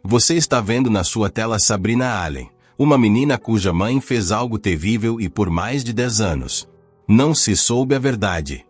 Você está vendo na sua tela Sabrina Allen, uma menina cuja mãe fez algo terrível e por mais de 10 anos. Não se soube a verdade.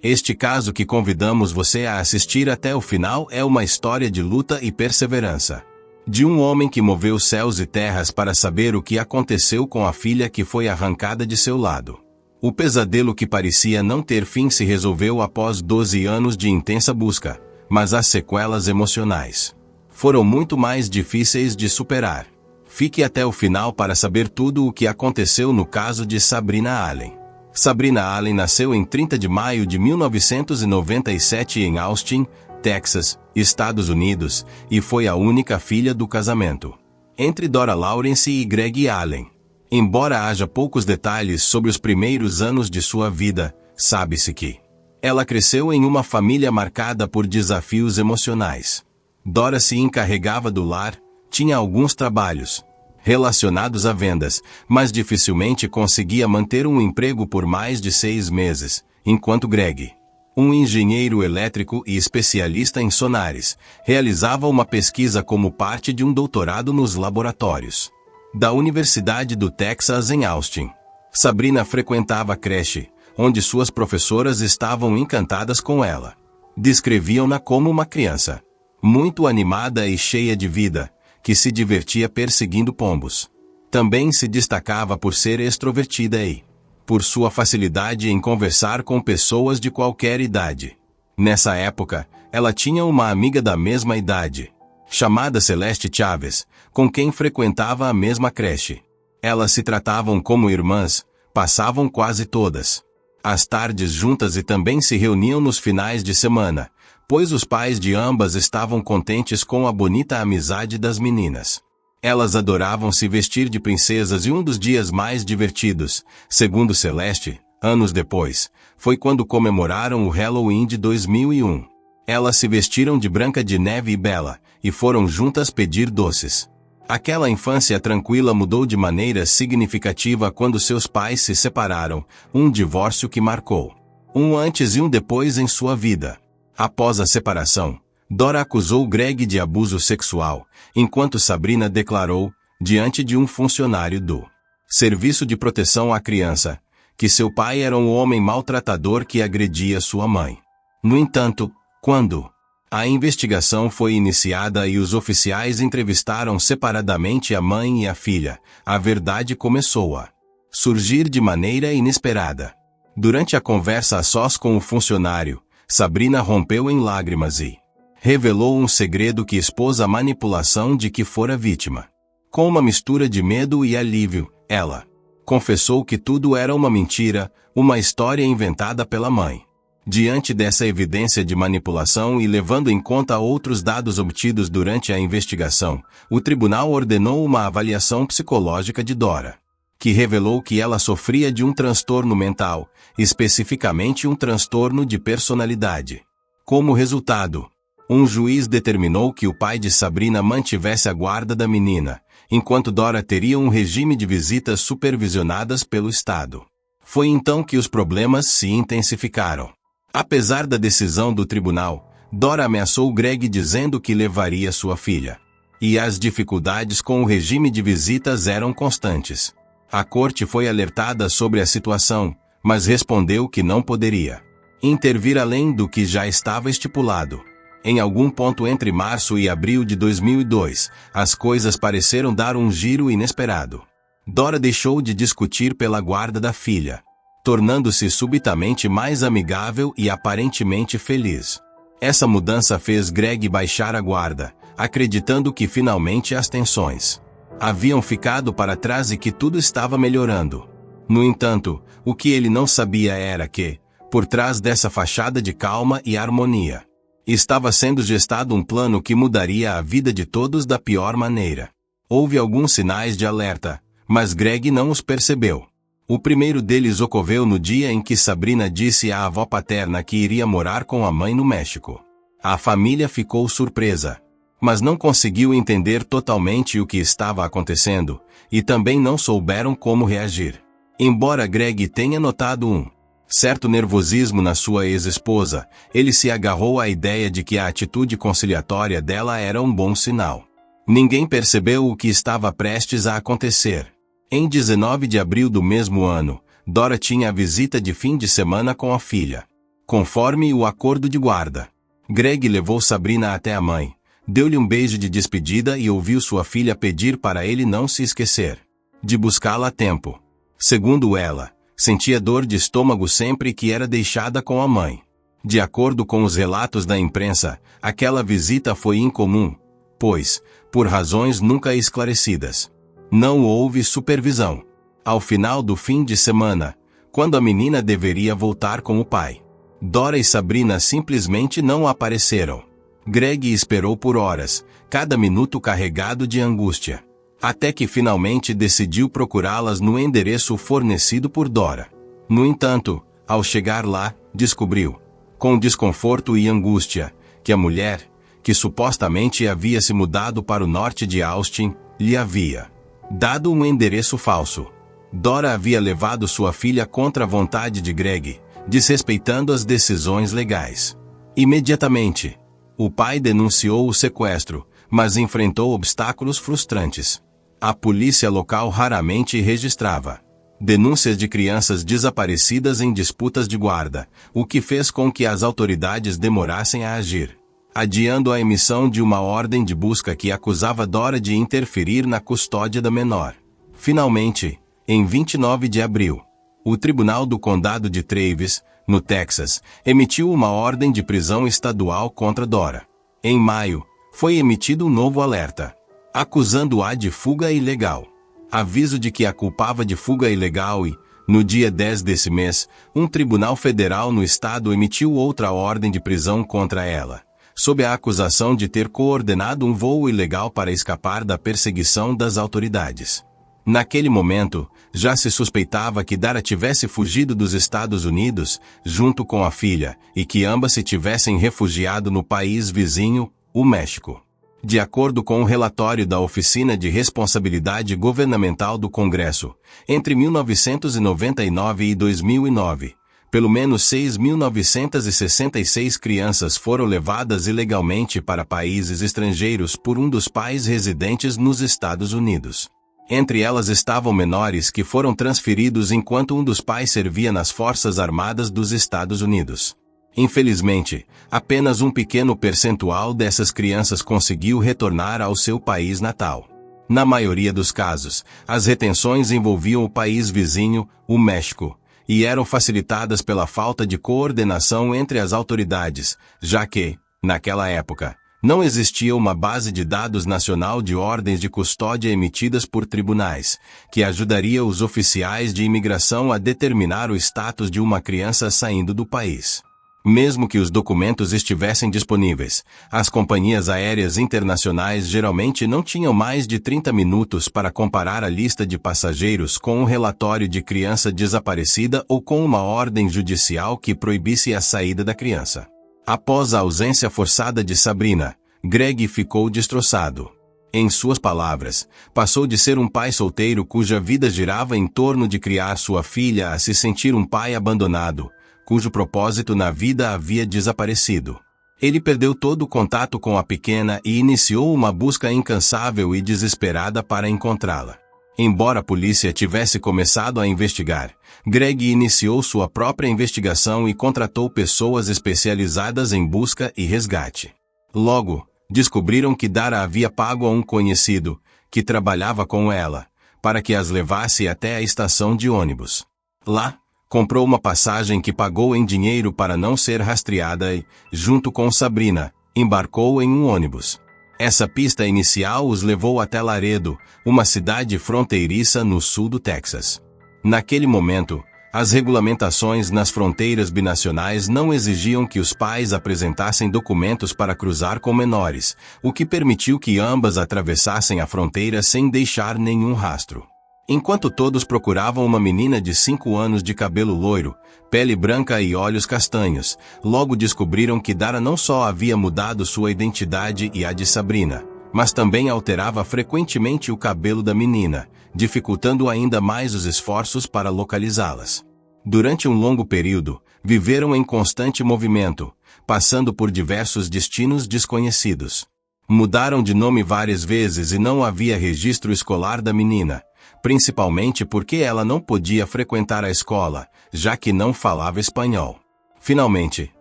Este caso que convidamos você a assistir até o final é uma história de luta e perseverança. De um homem que moveu céus e terras para saber o que aconteceu com a filha que foi arrancada de seu lado. O pesadelo que parecia não ter fim se resolveu após 12 anos de intensa busca, mas as sequelas emocionais foram muito mais difíceis de superar. Fique até o final para saber tudo o que aconteceu no caso de Sabrina Allen. Sabrina Allen nasceu em 30 de maio de 1997 em Austin, Texas, Estados Unidos, e foi a única filha do casamento entre Dora Lawrence e Greg Allen. Embora haja poucos detalhes sobre os primeiros anos de sua vida, sabe-se que ela cresceu em uma família marcada por desafios emocionais. Dora se encarregava do lar, tinha alguns trabalhos relacionados a vendas, mas dificilmente conseguia manter um emprego por mais de 6 meses, enquanto Greg, um engenheiro elétrico e especialista em sonares, realizava uma pesquisa como parte de um doutorado nos laboratórios da Universidade do Texas em Austin. Sabrina frequentava a creche, onde suas professoras estavam encantadas com ela. Descreviam-na como uma criança muito animada e cheia de vida, que se divertia perseguindo pombos. Também se destacava por ser extrovertida e por sua facilidade em conversar com pessoas de qualquer idade. Nessa época, ela tinha uma amiga da mesma idade, chamada Celeste Chaves, com quem frequentava a mesma creche. Elas se tratavam como irmãs, passavam quase todas as tardes juntas e também se reuniam nos finais de semana, pois os pais de ambas estavam contentes com a bonita amizade das meninas. Elas adoravam se vestir de princesas e um dos dias mais divertidos, segundo Celeste, anos depois, foi quando comemoraram o Halloween de 2001. Elas se vestiram de Branca de Neve e Bela, e foram juntas pedir doces. Aquela infância tranquila mudou de maneira significativa quando seus pais se separaram, um divórcio que marcou um antes e um depois em sua vida. Após a separação, Dora acusou Greg de abuso sexual, enquanto Sabrina declarou, diante de um funcionário do Serviço de Proteção à Criança, que seu pai era um homem maltratador que agredia sua mãe. No entanto, quando a investigação foi iniciada e os oficiais entrevistaram separadamente a mãe e a filha, a verdade começou a surgir de maneira inesperada. Durante a conversa a sós com o funcionário, Sabrina rompeu em lágrimas e revelou um segredo que expôs a manipulação de que fora vítima. Com uma mistura de medo e alívio, ela confessou que tudo era uma mentira, uma história inventada pela mãe. Diante dessa evidência de manipulação e levando em conta outros dados obtidos durante a investigação, o tribunal ordenou uma avaliação psicológica de Dora, que revelou que ela sofria de um transtorno mental, especificamente um transtorno de personalidade. Como resultado, um juiz determinou que o pai de Sabrina mantivesse a guarda da menina, enquanto Dora teria um regime de visitas supervisionadas pelo Estado. Foi então que os problemas se intensificaram. Apesar da decisão do tribunal, Dora ameaçou Greg dizendo que levaria sua filha. E as dificuldades com o regime de visitas eram constantes. A corte foi alertada sobre a situação, mas respondeu que não poderia intervir além do que já estava estipulado. Em algum ponto entre março e abril de 2002, as coisas pareceram dar um giro inesperado. Dora deixou de discutir pela guarda da filha, tornando-se subitamente mais amigável e aparentemente feliz. Essa mudança fez Greg baixar a guarda, acreditando que finalmente as tensões haviam ficado para trás e que tudo estava melhorando. No entanto, o que ele não sabia era que, por trás dessa fachada de calma e harmonia, estava sendo gestado um plano que mudaria a vida de todos da pior maneira. Houve alguns sinais de alerta, mas Greg não os percebeu. O primeiro deles ocorreu no dia em que Sabrina disse à avó paterna que iria morar com a mãe no México. A família ficou surpresa, mas não conseguiu entender totalmente o que estava acontecendo, e também não souberam como reagir. Embora Greg tenha notado um certo nervosismo na sua ex-esposa, ele se agarrou à ideia de que a atitude conciliatória dela era um bom sinal. Ninguém percebeu o que estava prestes a acontecer. Em 19 de abril do mesmo ano, Dora tinha a visita de fim de semana com a filha. Conforme o acordo de guarda, Greg levou Sabrina até a mãe, deu-lhe um beijo de despedida e ouviu sua filha pedir para ele não se esquecer de buscá-la a tempo. Segundo ela, sentia dor de estômago sempre que era deixada com a mãe. De acordo com os relatos da imprensa, aquela visita foi incomum, pois, por razões nunca esclarecidas, não houve supervisão. Ao final do fim de semana, quando a menina deveria voltar com o pai, Dora e Sabrina simplesmente não apareceram. Greg esperou por horas, cada minuto carregado de angústia, até que finalmente decidiu procurá-las no endereço fornecido por Dora. No entanto, ao chegar lá, descobriu, com desconforto e angústia, que a mulher, que supostamente havia se mudado para o norte de Austin, lhe havia dado um endereço falso. Dora havia levado sua filha contra a vontade de Greg, desrespeitando as decisões legais. Imediatamente, o pai denunciou o sequestro, mas enfrentou obstáculos frustrantes. A polícia local raramente registrava denúncias de crianças desaparecidas em disputas de guarda, o que fez com que as autoridades demorassem a agir, adiando a emissão de uma ordem de busca que acusava Dora de interferir na custódia da menor. Finalmente, em 29 de abril, o Tribunal do Condado de Travis, no Texas, emitiu uma ordem de prisão estadual contra Dora. Em maio, foi emitido um novo alerta, acusando-a de fuga ilegal. Aviso de que a culpava de fuga ilegal e, no dia 10 desse mês, um tribunal federal no estado emitiu outra ordem de prisão contra ela, sob a acusação de ter coordenado um voo ilegal para escapar da perseguição das autoridades. Naquele momento, já se suspeitava que Dara tivesse fugido dos Estados Unidos, junto com a filha, e que ambas se tivessem refugiado no país vizinho, o México. De acordo com o relatório da Oficina de Responsabilidade Governamental do Congresso, entre 1999 e 2009, pelo menos 6.966 crianças foram levadas ilegalmente para países estrangeiros por um dos pais residentes nos Estados Unidos. Entre elas estavam menores que foram transferidos enquanto um dos pais servia nas Forças Armadas dos Estados Unidos. Infelizmente, apenas um pequeno percentual dessas crianças conseguiu retornar ao seu país natal. Na maioria dos casos, as retenções envolviam o país vizinho, o México, e eram facilitadas pela falta de coordenação entre as autoridades, já que, naquela época, não existia uma base de dados nacional de ordens de custódia emitidas por tribunais, que ajudaria os oficiais de imigração a determinar o status de uma criança saindo do país. Mesmo que os documentos estivessem disponíveis, as companhias aéreas internacionais geralmente não tinham mais de 30 minutos para comparar a lista de passageiros com um relatório de criança desaparecida ou com uma ordem judicial que proibisse a saída da criança. Após a ausência forçada de Sabrina, Greg ficou destroçado. Em suas palavras, passou de ser um pai solteiro cuja vida girava em torno de criar sua filha a se sentir um pai abandonado, cujo propósito na vida havia desaparecido. Ele perdeu todo o contato com a pequena e iniciou uma busca incansável e desesperada para encontrá-la. Embora a polícia tivesse começado a investigar, Greg iniciou sua própria investigação e contratou pessoas especializadas em busca e resgate. Logo, descobriram que Dara havia pago a um conhecido, que trabalhava com ela, para que as levasse até a estação de ônibus. Lá, comprou uma passagem que pagou em dinheiro para não ser rastreada e, junto com Sabrina, embarcou em um ônibus. Essa pista inicial os levou até Laredo, uma cidade fronteiriça no sul do Texas. Naquele momento, as regulamentações nas fronteiras binacionais não exigiam que os pais apresentassem documentos para cruzar com menores, o que permitiu que ambas atravessassem a fronteira sem deixar nenhum rastro. Enquanto todos procuravam uma menina de 5 anos de cabelo loiro, pele branca e olhos castanhos, logo descobriram que Dara não só havia mudado sua identidade e a de Sabrina, mas também alterava frequentemente o cabelo da menina, dificultando ainda mais os esforços para localizá-las. Durante um longo período, viveram em constante movimento, passando por diversos destinos desconhecidos. Mudaram de nome várias vezes e não havia registro escolar da menina, principalmente porque ela não podia frequentar a escola, já que não falava espanhol. Finalmente,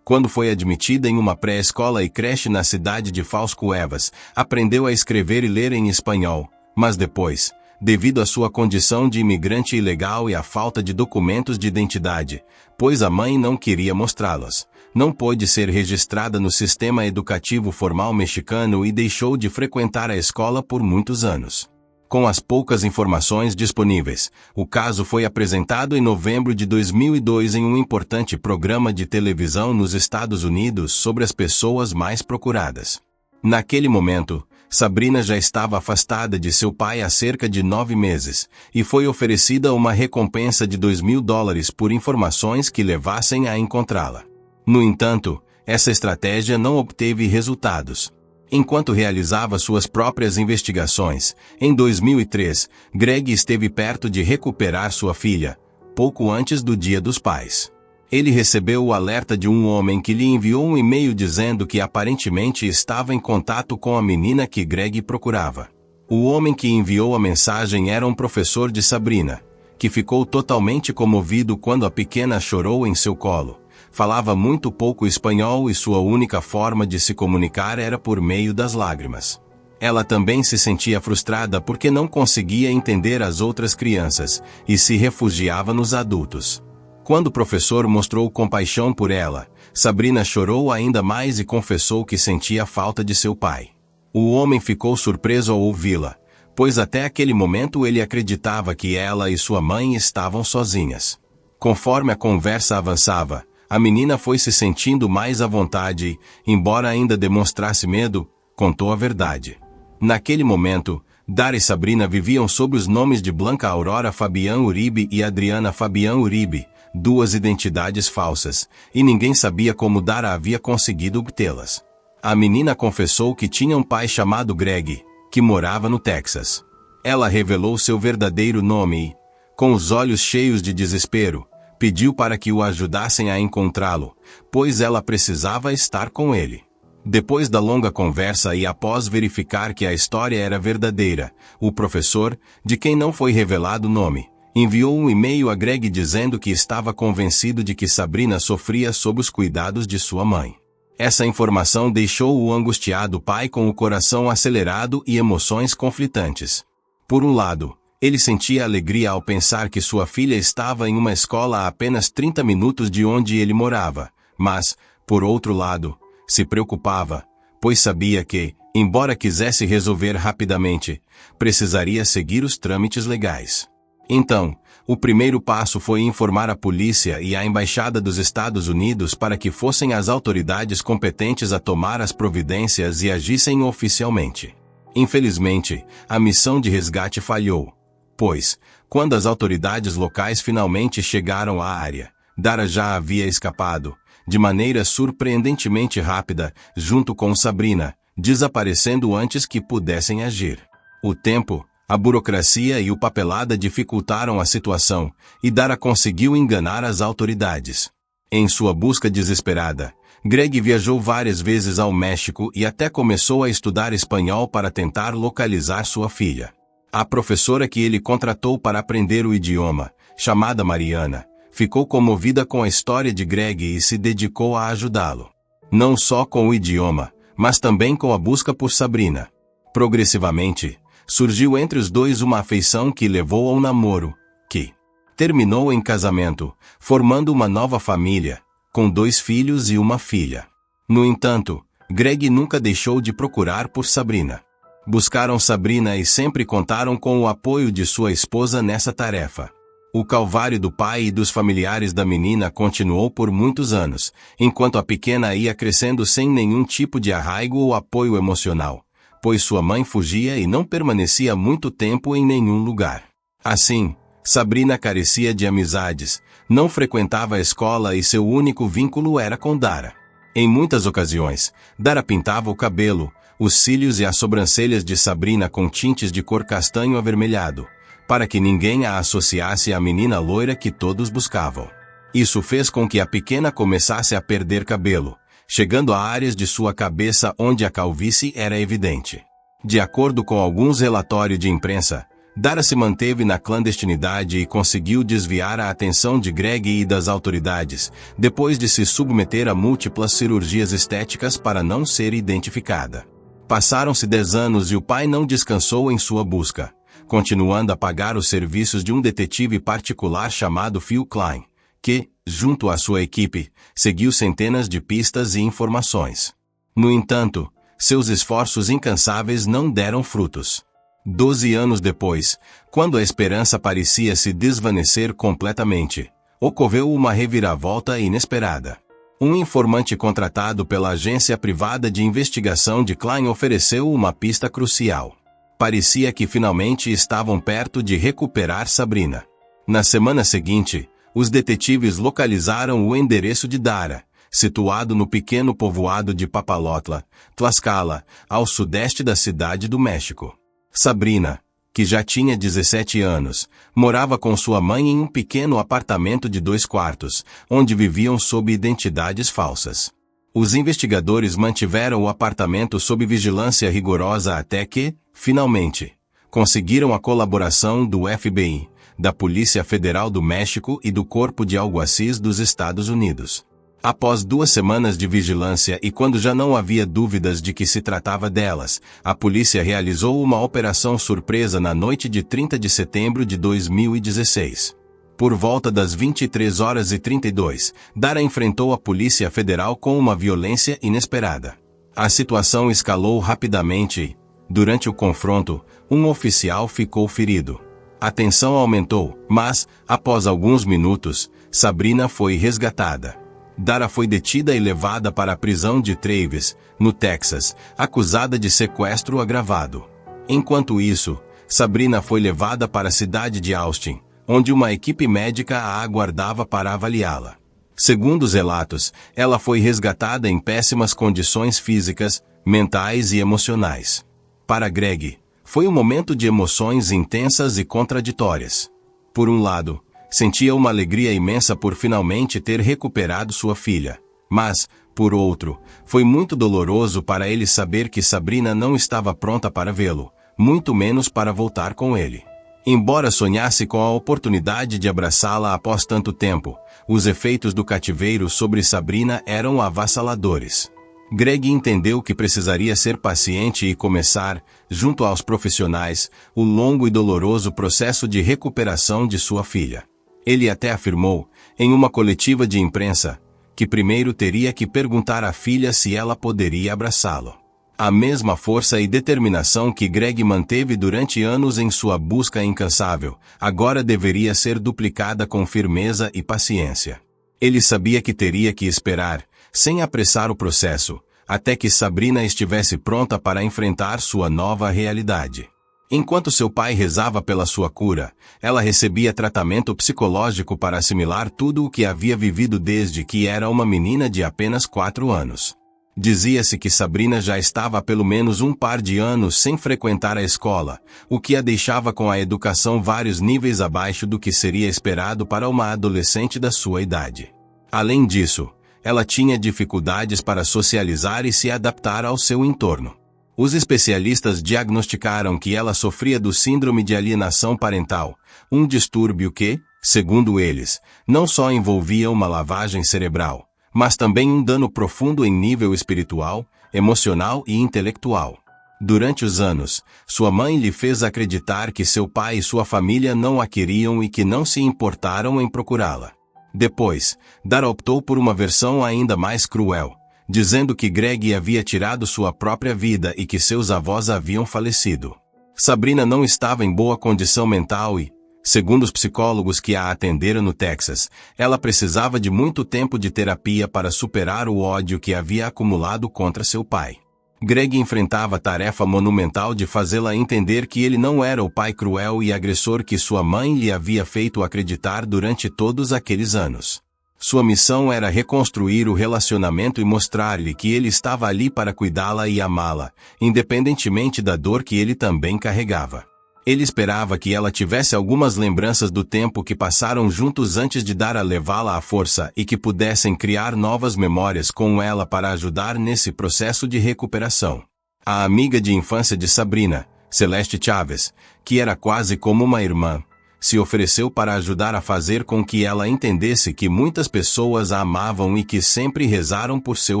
quando foi admitida em uma pré-escola e creche na cidade de Fos Cuevas, aprendeu a escrever e ler em espanhol, mas depois, devido à sua condição de imigrante ilegal e à falta de documentos de identidade, pois a mãe não queria mostrá-los, não pôde ser registrada no sistema educativo formal mexicano e deixou de frequentar a escola por muitos anos. Com as poucas informações disponíveis, o caso foi apresentado em novembro de 2002 em um importante programa de televisão nos Estados Unidos sobre as pessoas mais procuradas. Naquele momento, Sabrina já estava afastada de seu pai há cerca de 9 meses, e foi oferecida uma recompensa de $2.000 por informações que levassem a encontrá-la. No entanto, essa estratégia não obteve resultados. Enquanto realizava suas próprias investigações, em 2003, Greg esteve perto de recuperar sua filha, pouco antes do Dia dos Pais. Ele recebeu o alerta de um homem que lhe enviou um e-mail dizendo que aparentemente estava em contato com a menina que Greg procurava. O homem que enviou a mensagem era um professor de Sabrina, que ficou totalmente comovido quando a pequena chorou em seu colo. Falava muito pouco espanhol e sua única forma de se comunicar era por meio das lágrimas. Ela também se sentia frustrada porque não conseguia entender as outras crianças e se refugiava nos adultos. Quando o professor mostrou compaixão por ela, Sabrina chorou ainda mais e confessou que sentia falta de seu pai. O homem ficou surpreso ao ouvi-la, pois até aquele momento ele acreditava que ela e sua mãe estavam sozinhas. Conforme a conversa avançava, a menina foi se sentindo mais à vontade e, embora ainda demonstrasse medo, contou a verdade. Naquele momento, Dara e Sabrina viviam sob os nomes de Blanca Aurora Fabian Uribe e Adriana Fabian Uribe, duas identidades falsas, e ninguém sabia como Dara havia conseguido obtê-las. A menina confessou que tinha um pai chamado Greg, que morava no Texas. Ela revelou seu verdadeiro nome e, com os olhos cheios de desespero, pediu para que o ajudassem a encontrá-lo, pois ela precisava estar com ele. Depois da longa conversa e após verificar que a história era verdadeira, o professor, de quem não foi revelado o nome, enviou um e-mail a Greg dizendo que estava convencido de que Sabrina sofria sob os cuidados de sua mãe. Essa informação deixou o angustiado pai com o coração acelerado e emoções conflitantes. Por um lado, ele sentia alegria ao pensar que sua filha estava em uma escola a apenas 30 minutos de onde ele morava, mas, por outro lado, se preocupava, pois sabia que, embora quisesse resolver rapidamente, precisaria seguir os trâmites legais. Então, o primeiro passo foi informar a polícia e a Embaixada dos Estados Unidos para que fossem as autoridades competentes a tomar as providências e agissem oficialmente. Infelizmente, a missão de resgate falhou, pois, quando as autoridades locais finalmente chegaram à área, Dara já havia escapado, de maneira surpreendentemente rápida, junto com Sabrina, desaparecendo antes que pudessem agir. O tempo, a burocracia e o papelada dificultaram a situação, e Dara conseguiu enganar as autoridades. Em sua busca desesperada, Greg viajou várias vezes ao México e até começou a estudar espanhol para tentar localizar sua filha. A professora que ele contratou para aprender o idioma, chamada Mariana, ficou comovida com a história de Greg e se dedicou a ajudá-lo. Não só com o idioma, mas também com a busca por Sabrina. Progressivamente, surgiu entre os dois uma afeição que levou ao namoro, que terminou em casamento, formando uma nova família, com 2 filhos e uma filha. No entanto, Greg nunca deixou de procurar por Sabrina. Buscaram Sabrina e sempre contaram com o apoio de sua esposa nessa tarefa. O calvário do pai e dos familiares da menina continuou por muitos anos, enquanto a pequena ia crescendo sem nenhum tipo de arraigo ou apoio emocional, pois sua mãe fugia e não permanecia muito tempo em nenhum lugar. Assim, Sabrina carecia de amizades, não frequentava a escola e seu único vínculo era com Dara. Em muitas ocasiões, Dara pintava o cabelo, os cílios e as sobrancelhas de Sabrina com tintes de cor castanho avermelhado, para que ninguém a associasse à menina loira que todos buscavam. Isso fez com que a pequena começasse a perder cabelo, chegando a áreas de sua cabeça onde a calvície era evidente. De acordo com alguns relatórios de imprensa, Dara se manteve na clandestinidade e conseguiu desviar a atenção de Greg e das autoridades, depois de se submeter a múltiplas cirurgias estéticas para não ser identificada. Passaram-se 10 anos e o pai não descansou em sua busca, continuando a pagar os serviços de um detetive particular chamado Phil Klein, que, junto à sua equipe, seguiu centenas de pistas e informações. No entanto, seus esforços incansáveis não deram frutos. 12 anos depois, quando a esperança parecia se desvanecer completamente, ocorreu uma reviravolta inesperada. Um informante contratado pela agência privada de investigação de Klein ofereceu uma pista crucial. Parecia que finalmente estavam perto de recuperar Sabrina. Na semana seguinte, os detetives localizaram o endereço de Dara, situado no pequeno povoado de Papalotla, Tlaxcala, ao sudeste da cidade do México. Sabrina, que já tinha 17 anos, morava com sua mãe em um pequeno apartamento de 2 quartos, onde viviam sob identidades falsas. Os investigadores mantiveram o apartamento sob vigilância rigorosa até que, finalmente, conseguiram a colaboração do FBI, da Polícia Federal do México e do Corpo de Alguacis dos Estados Unidos. Após 2 semanas de vigilância e quando já não havia dúvidas de que se tratava delas, a polícia realizou uma operação surpresa na noite de 30 de setembro de 2016. Por volta das 23h32, Dara enfrentou a Polícia Federal com uma violência inesperada. A situação escalou rapidamente e, durante o confronto, um oficial ficou ferido. A tensão aumentou, mas, após alguns minutos, Sabrina foi resgatada. Dara foi detida e levada para a prisão de Travis, no Texas, acusada de sequestro agravado. Enquanto isso, Sabrina foi levada para a cidade de Austin, onde uma equipe médica a aguardava para avaliá-la. Segundo os relatos, ela foi resgatada em péssimas condições físicas, mentais e emocionais. Para Greg, foi um momento de emoções intensas e contraditórias. Por um lado, sentia uma alegria imensa por finalmente ter recuperado sua filha. Mas, por outro, foi muito doloroso para ele saber que Sabrina não estava pronta para vê-lo, muito menos para voltar com ele. Embora sonhasse com a oportunidade de abraçá-la após tanto tempo, os efeitos do cativeiro sobre Sabrina eram avassaladores. Greg entendeu que precisaria ser paciente e começar, junto aos profissionais, o longo e doloroso processo de recuperação de sua filha. Ele até afirmou, em uma coletiva de imprensa, que primeiro teria que perguntar à filha se ela poderia abraçá-lo. A mesma força e determinação que Greg manteve durante anos em sua busca incansável, agora deveria ser duplicada com firmeza e paciência. Ele sabia que teria que esperar, sem apressar o processo, até que Sabrina estivesse pronta para enfrentar sua nova realidade. Enquanto seu pai rezava pela sua cura, ela recebia tratamento psicológico para assimilar tudo o que havia vivido desde que era uma menina de apenas 4 anos. Dizia-se que Sabrina já estava há pelo menos um par de anos sem frequentar a escola, o que a deixava com a educação vários níveis abaixo do que seria esperado para uma adolescente da sua idade. Além disso, ela tinha dificuldades para socializar e se adaptar ao seu entorno. Os especialistas diagnosticaram que ela sofria do síndrome de alienação parental, um distúrbio que, segundo eles, não só envolvia uma lavagem cerebral, mas também um dano profundo em nível espiritual, emocional e intelectual. Durante os anos, sua mãe lhe fez acreditar que seu pai e sua família não a queriam e que não se importaram em procurá-la. Depois, Dara optou por uma versão ainda mais cruel, dizendo que Greg havia tirado sua própria vida e que seus avós haviam falecido. Sabrina não estava em boa condição mental e, segundo os psicólogos que a atenderam no Texas, ela precisava de muito tempo de terapia para superar o ódio que havia acumulado contra seu pai. Greg enfrentava a tarefa monumental de fazê-la entender que ele não era o pai cruel e agressor que sua mãe lhe havia feito acreditar durante todos aqueles anos. Sua missão era reconstruir o relacionamento e mostrar-lhe que ele estava ali para cuidá-la e amá-la, independentemente da dor que ele também carregava. Ele esperava que ela tivesse algumas lembranças do tempo que passaram juntos antes de Dara levá-la à força e que pudessem criar novas memórias com ela para ajudar nesse processo de recuperação. A amiga de infância de Sabrina, Celeste Chaves, que era quase como uma irmã, se ofereceu para ajudar a fazer com que ela entendesse que muitas pessoas a amavam e que sempre rezaram por seu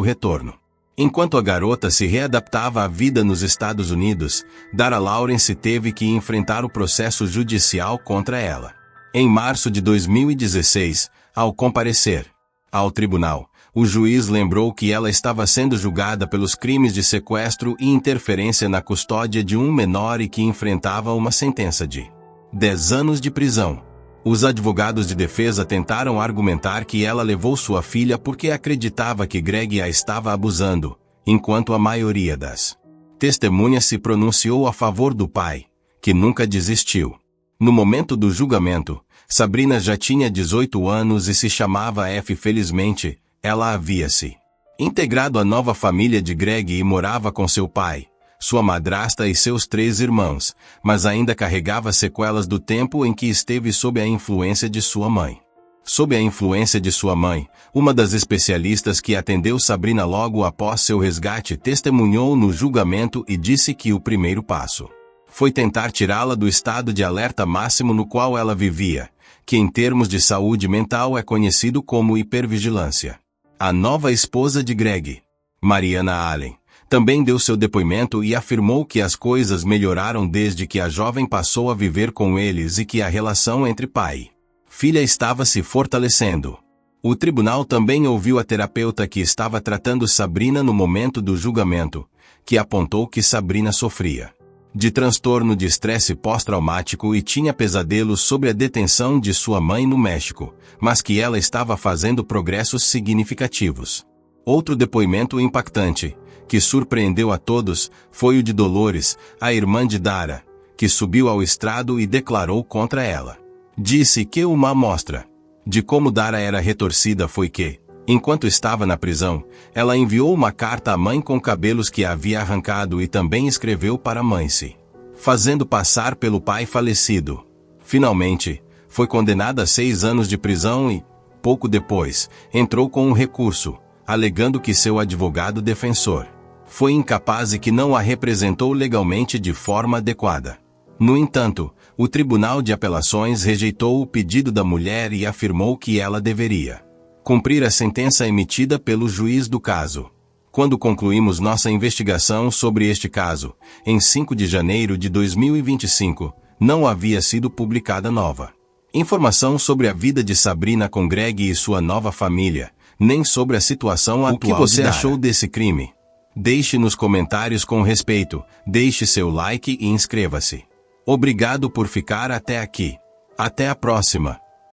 retorno. Enquanto a garota se readaptava à vida nos Estados Unidos, Dara Lawrence teve que enfrentar o processo judicial contra ela. Em março de 2016, ao comparecer ao tribunal, o juiz lembrou que ela estava sendo julgada pelos crimes de sequestro e interferência na custódia de um menor e que enfrentava uma sentença de 10 anos de prisão. Os advogados de defesa tentaram argumentar que ela levou sua filha porque acreditava que Greg a estava abusando, enquanto a maioria das testemunhas se pronunciou a favor do pai, que nunca desistiu. No momento do julgamento, Sabrina já tinha 18 anos e se chamava F. Felizmente, ela havia se integrado à nova família de Greg e morava com seu pai, sua madrasta e seus 3 irmãos, mas ainda carregava sequelas do tempo em que esteve sob a influência de sua mãe. Sob a influência de sua mãe, uma das especialistas que atendeu Sabrina logo após seu resgate testemunhou no julgamento e disse que o primeiro passo foi tentar tirá-la do estado de alerta máximo no qual ela vivia, que em termos de saúde mental é conhecido como hipervigilância. A nova esposa de Greg, Mariana Allen, também deu seu depoimento e afirmou que as coisas melhoraram desde que a jovem passou a viver com eles e que a relação entre pai e filha estava se fortalecendo. O tribunal também ouviu a terapeuta que estava tratando Sabrina no momento do julgamento, que apontou que Sabrina sofria de transtorno de estresse pós-traumático e tinha pesadelos sobre a detenção de sua mãe no México, mas que ela estava fazendo progressos significativos. Outro depoimento impactante, que surpreendeu a todos, foi o de Dolores, a irmã de Dara, que subiu ao estrado e declarou contra ela. Disse que uma amostra de como Dara era retorcida foi que, enquanto estava na prisão, ela enviou uma carta à mãe com cabelos que havia arrancado e também escreveu para a mãe se fazendo passar pelo pai falecido. Finalmente, foi condenada a 6 anos de prisão e, pouco depois, entrou com um recurso, alegando que seu advogado defensor foi incapaz e que não a representou legalmente de forma adequada. No entanto, o Tribunal de Apelações rejeitou o pedido da mulher e afirmou que ela deveria cumprir a sentença emitida pelo juiz do caso. Quando concluímos nossa investigação sobre este caso, em 5 de janeiro de 2025, não havia sido publicada nova informação sobre a vida de Sabrina com Greg e sua nova família, nem sobre a situação atual. O que você achou desse crime? Deixe nos comentários com respeito, deixe seu like e inscreva-se. Obrigado por ficar até aqui. Até a próxima.